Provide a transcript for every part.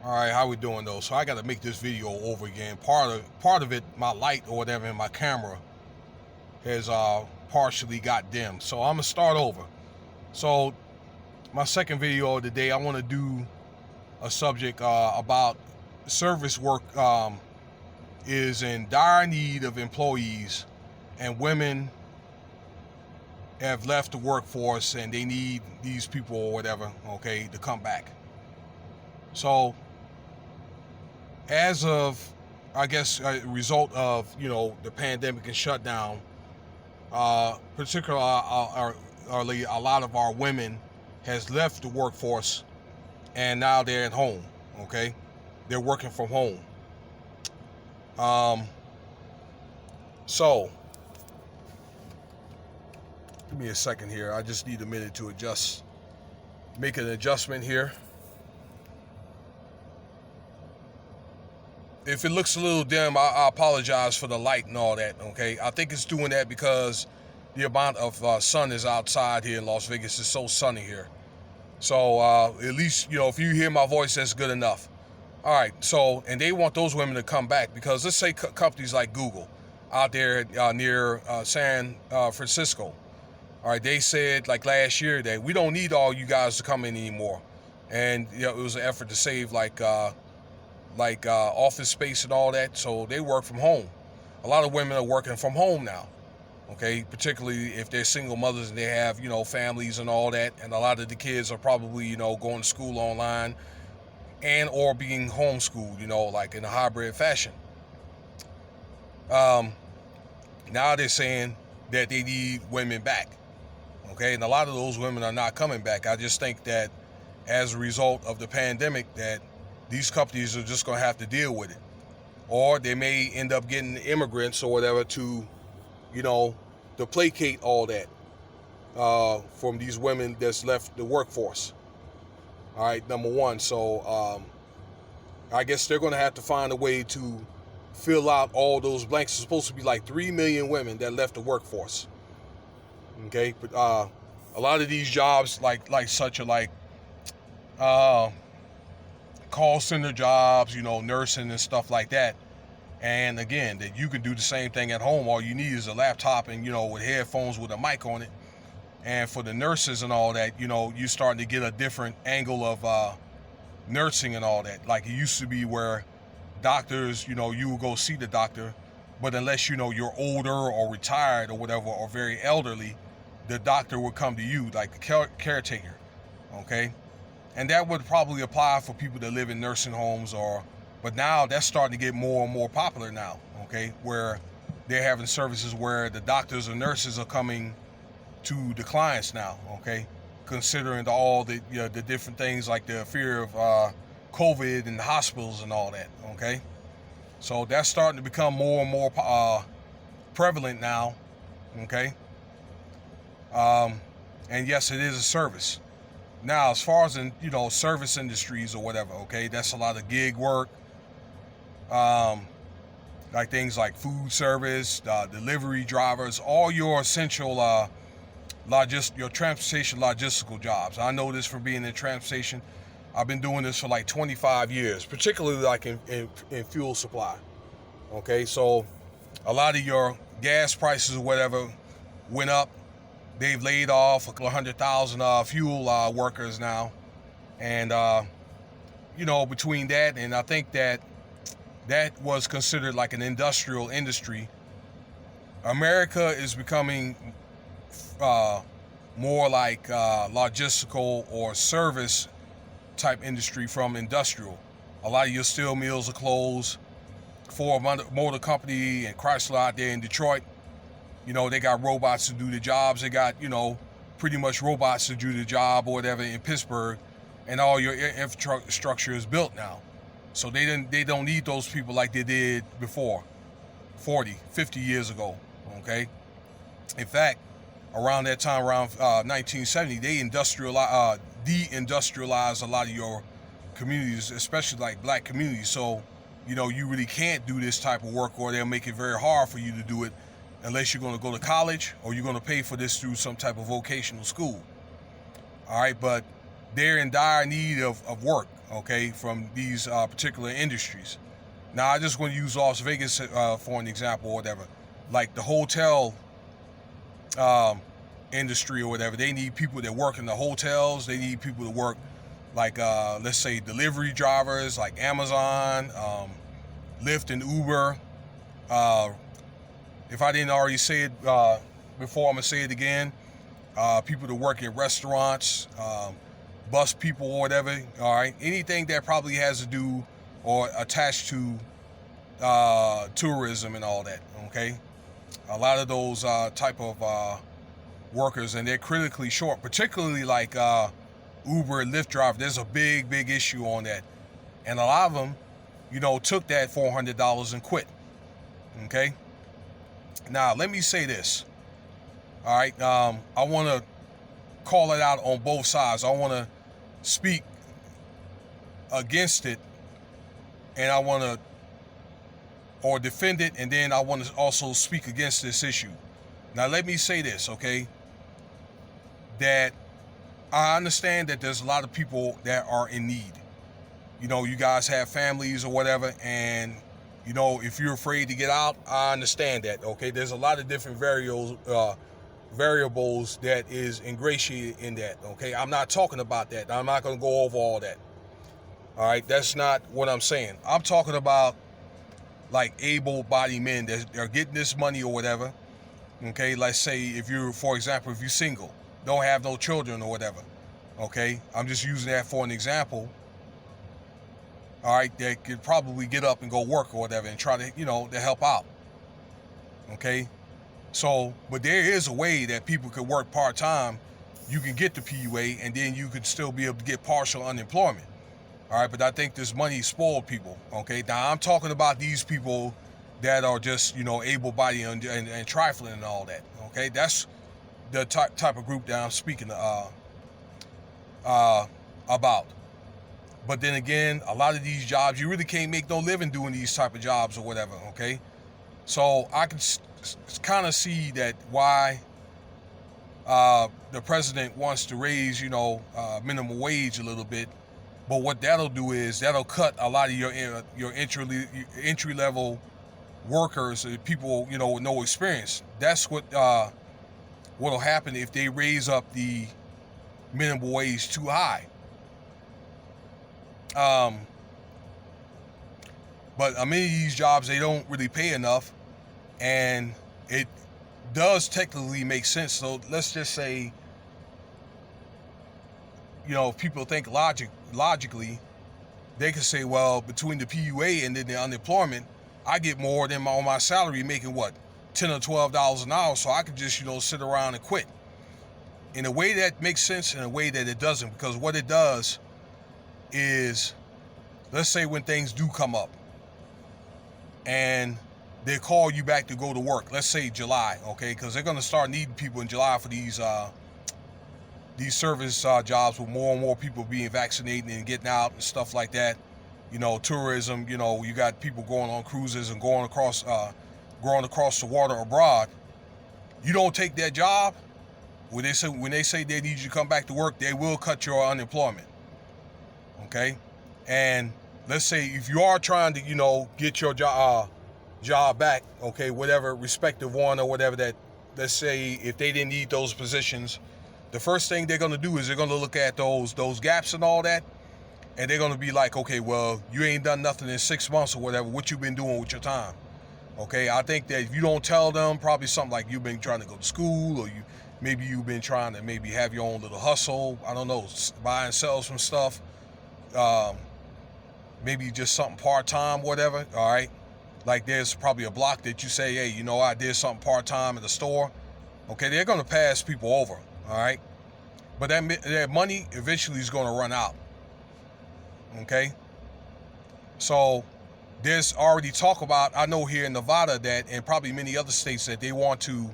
All right, how we doing though? So I got to make this video over again. Part of it, my light or whatever in my camera has partially got dim. So I'm gonna start over. So my second video of the day, I want to do a subject about service work is in dire need of employees, and women have left the workforce and they need these people or whatever, okay, to come back. So as of, I guess, a result of the pandemic and shutdown, particularly a lot of our women has left the workforce and now they're at home. Okay, they're working from home. So give me a second here. I just need a minute to make an adjustment here. If it looks a little dim, I apologize for the light and all that, okay? I think it's doing that because the amount of sun is outside here in Las Vegas. Is so sunny here. So at least, if you hear my voice, that's good enough. All right, so, and they want those women to come back because let's say companies like Google out there near San Francisco, all right, they said like last year that we don't need all you guys to come in anymore. And it was an effort to save like office space and all that, so they work from home. A lot of women are working from home now, okay, particularly if they're single mothers and they have, families and all that, and a lot of the kids are probably, going to school online and or being homeschooled, like in a hybrid fashion. Now they're saying that they need women back, okay, and a lot of those women are not coming back. I just think that as a result of the pandemic that these companies are just going to have to deal with it. Or they may end up getting immigrants or whatever to placate all that from these women that's left the workforce. All right, number one. So I guess they're going to have to find a way to fill out all those blanks. It's supposed to be like 3 million women that left the workforce. Okay, but a lot of these jobs like such are like call center jobs, nursing and stuff like that. And again, that you can do the same thing at home. All you need is a laptop and, with headphones with a mic on it. And for the nurses and all that, you're starting to get a different angle of nursing and all that. Like it used to be where doctors, you would go see the doctor, but unless, you're older or retired or whatever, or very elderly, the doctor would come to you, like the caretaker, okay? And that would probably apply for people that live in nursing homes but now that's starting to get more and more popular now, okay? Where they're having services where the doctors or nurses are coming to the clients now, okay? Considering all the the different things like the fear of COVID and the hospitals and all that, okay? So that's starting to become more and more prevalent now, okay? And yes, it is a service. Now, as far as in, service industries or whatever, okay, that's a lot of gig work, like things like food service, delivery drivers, all your essential your transportation logistical jobs. I know this from being in transportation. I've been doing this for like 25 years, particularly like in fuel supply, okay? So a lot of your gas prices or whatever went up. They've laid off 100,000 fuel workers now. And, between that, and I think that was considered like an industrial industry. America is becoming more like logistical or service type industry from industrial. A lot of your steel mills are closed. Ford Motor Company and Chrysler out there in Detroit, they got robots to do the jobs. They got, pretty much robots to do the job or whatever in Pittsburgh, and all your infrastructure is built now. So they don't need those people like they did before, 40, 50 years ago, okay? In fact, around that time, around 1970, they deindustrialized a lot of your communities, especially like black communities. So, you really can't do this type of work, or they'll make it very hard for you to do it unless you're going to go to college or you're going to pay for this through some type of vocational school. All right, but they're in dire need of work, okay, from these particular industries. Now, I just want to use Las Vegas for an example or whatever. Like the hotel um, industry or whatever, they need people that work in the hotels. They need people to work like, let's say, delivery drivers like Amazon, Lyft and Uber. Uh, if I didn't already say it before, I'm going to say it again. People that work in restaurants, bus people or whatever, all right? Anything that probably has to do or attached to tourism and all that, okay? A lot of those type of workers, and they're critically short, particularly like Uber and Lyft driver. There's a big issue on that. And a lot of them, took that $400 and quit, okay? Now, let me say this, all right? I want to call it out on both sides. I want to speak against it, and I want to, or defend it, and then I want to also speak against this issue. Now, let me say this, okay? That I understand that there's a lot of people that are in need. You guys have families or whatever, and if you're afraid to get out, I understand that, okay? There's a lot of different variables that is ingratiated in that, okay? I'm not talking about that. I'm not going to go over all that. All right, that's not what I'm saying. I'm talking about like able-bodied men that are getting this money or whatever, okay? Let's say if you're, for example, if you're single, don't have no children or whatever, okay? I'm just using that for an example. All right, they could probably get up and go work or whatever and try to, to help out. Okay? So, but there is a way that people could work part-time. You can get the PUA, and then you could still be able to get partial unemployment. All right, but I think this money spoiled people. Okay? Now, I'm talking about these people that are just, able-bodied and trifling and all that. Okay? That's the type of group that I'm speaking about. But then again, a lot of these jobs, you really can't make no living doing these type of jobs or whatever, okay? So I can kind of see that why the president wants to raise, minimum wage a little bit. But what that'll do is that'll cut a lot of your entry-level workers, people, with no experience. That's what'll happen if they raise up the minimum wage too high. But many of these jobs, they don't really pay enough, and it does technically make sense. So let's just say, if people think logically, they can say, well, between the PUA and then the unemployment, I get more than on my salary, making what, $10 or $12 an hour, so I could just, sit around and quit. In a way that makes sense, in a way that it doesn't, because what it does is, let's say when things do come up and they call you back to go to work, let's say July, okay, because they're going to start needing people in July for these service jobs, with more and more people being vaccinated and getting out and stuff like that. Tourism, you got people going on cruises and going across the water abroad. You don't take that job, when they say they need you to come back to work, they will cut your unemployment. Okay, and let's say if you are trying to, get your job back, okay, whatever respective one or whatever that, let's say if they didn't need those positions, the first thing they're going to do is they're going to look at those gaps and all that, and they're going to be like, okay, well, you ain't done nothing in 6 months or whatever, what you been doing with your time. Okay, I think that if you don't tell them, probably something like you've been trying to go to school, or you've been trying to maybe have your own little hustle, I don't know, buy and sell some stuff. Maybe just something part-time, whatever, all right? Like there's probably a block that you say, hey, I did something part-time at the store. Okay, they're going to pass people over, all right? But that money eventually is going to run out, okay? So there's already talk about, I know here in Nevada that, and probably many other states, that they want to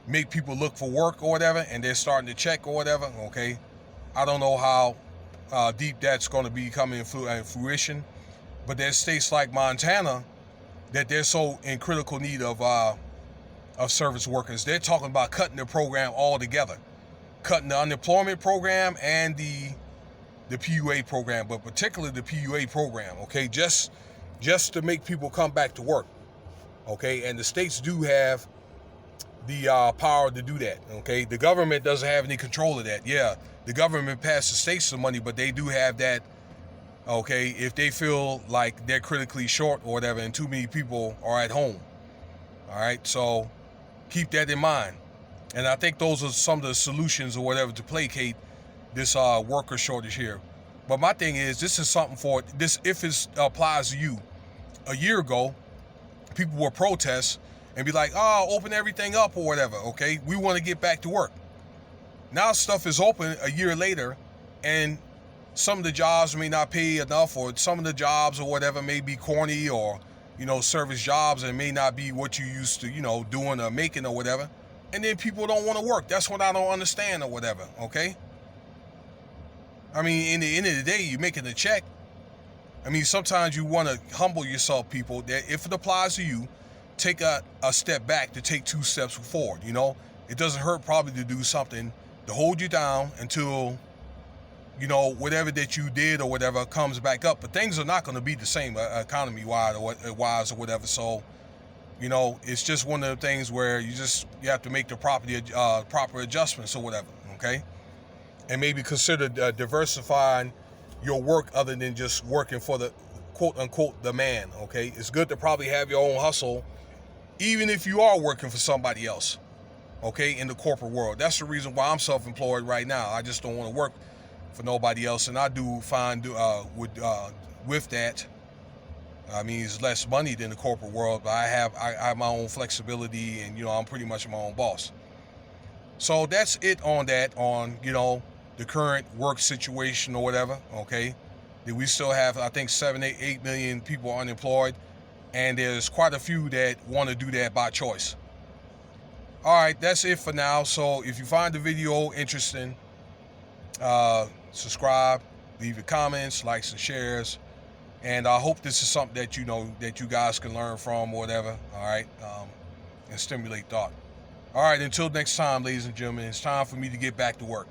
make people look for work or whatever, and they're starting to check or whatever, okay? I don't know how deep that's going to be coming in fruition, but there's states like Montana that they're so in critical need of service workers. They're talking about cutting the program altogether, cutting the unemployment program and the the PUA program, but particularly the PUA program, okay, just to make people come back to work, okay? And the states do have the power to do that, okay? The government doesn't have any control of that. Yeah, the government passes the states some money, but they do have that, okay, if they feel like they're critically short or whatever and too many people are at home, all right? So keep that in mind. And I think those are some of the solutions or whatever to placate this worker shortage here. But my thing is, this is something for this. If it applies to you, a year ago, people will protest and be like, "Oh, open everything up or whatever." Okay, we want to get back to work. Now stuff is open a year later, and some of the jobs may not pay enough, or some of the jobs or whatever may be corny, or service jobs, and may not be what you used to doing or making or whatever. And then people don't want to work. That's what I don't understand or whatever. Okay. I mean, in the end of the day, you're making a check. I mean, sometimes you want to humble yourself, people, that if it applies to you, take a step back to take 2 steps forward. It doesn't hurt probably to do something to hold you down until, whatever that you did or whatever comes back up. But things are not going to be the same economy-wise or whatever. So, it's just one of the things where you have to make the proper adjustments or whatever, okay? And maybe consider diversifying your work other than just working for the quote-unquote the man, okay? It's good to probably have your own hustle, even if you are working for somebody else, okay, in the corporate world. That's the reason why I'm self-employed right now. I just don't want to work for nobody else, and I do find with that, I mean, it's less money than the corporate world, but I have my own flexibility, and I'm pretty much my own boss. So that's it on that, on the current work situation or whatever, okay? That we still have, I think, 8 million people unemployed, and there's quite a few that want to do that by choice. All right, that's it for now. So if you find the video interesting, subscribe, leave your comments, likes, and shares. And I hope this is something that that you guys can learn from or whatever, all right, and stimulate thought. All right, until next time, ladies and gentlemen, it's time for me to get back to work.